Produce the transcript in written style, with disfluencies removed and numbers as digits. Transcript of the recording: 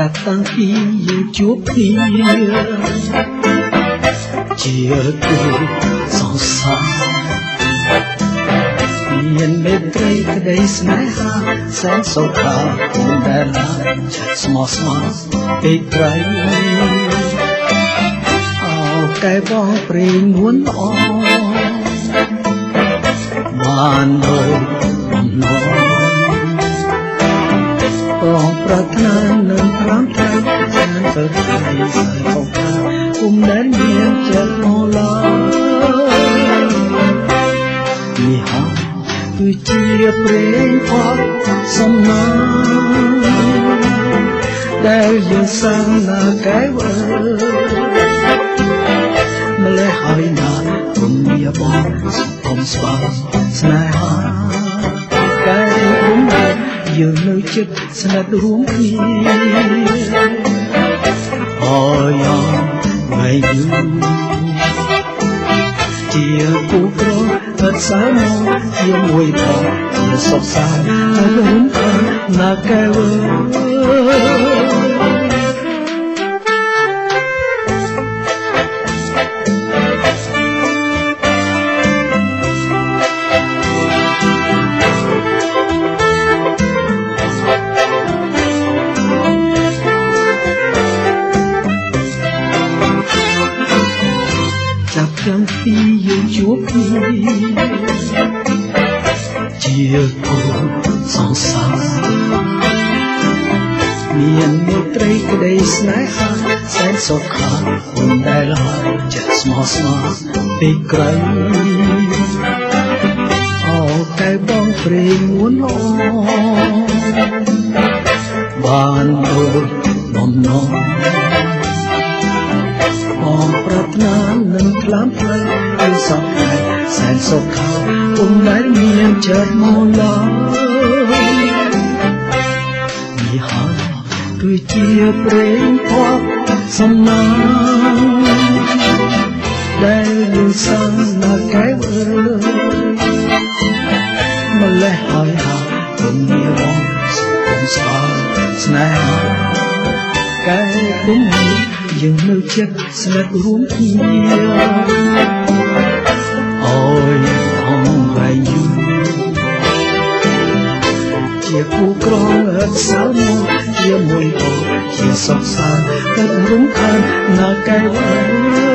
ចាប់តាំងពីយើងជួបគ្នាជាគូសង្សារមានមេត្រីក្តីស្នេហាសែនសុខាមិនដែលណាស្មោះស្ម័គ្រពេកត្រៃអោកែបងព្រេងនួនល្អបានដូចបំណងបងប្រាថ្នានឹង5ថ្ងៃចានទៅថ្ងៃស្អែកផងគុំដែលមានចិត្តមកឡើយនេះហើយគឺជាព្រេងផកសំណាងដែលយើងសាងណាកែវម្លេះហើយណាគុំមានបងសុំស្វាស្នេហាកែគុំដែរយើងនៅចិត្តស្និទ្ធរួមគ្នាអូយថ្ងៃយូរជាគូប្រអត់សាមកជាមួយផងជាសុខសាន្តរួមខាងណាកែវចាប់តាំងពីយើងជួបគ្នាជាគូសង្សារមានមេត្រីក្តីស្នេហាសែនសុខាមិនដែលហើយចិត្តស្មោះស្ម័គ្រពេកក្រៃអោកែបងព្រេងមួនល្អបានដូចបំណងបងប្រាថ្នានឹងខ្លាំផ្លូវឲ្យសពថ្ងៃសែនសុខាគុំដែលមានចិត្តមកឡើយនេះហើយគឺជាព្រេងផកសំណាងដែលយើងសាងណាកែវម្លេះហើយហើយគុំមានបងសុំស្វាស្នេហាកែគុំយើងនៅចិត្តស្និទ្ធរួមគ្នាអូយអងហើយយូរជាគូក្រងអត់សៅមកជាមួយបងជាសុខសាន្តទឹករួមខានណាកែវ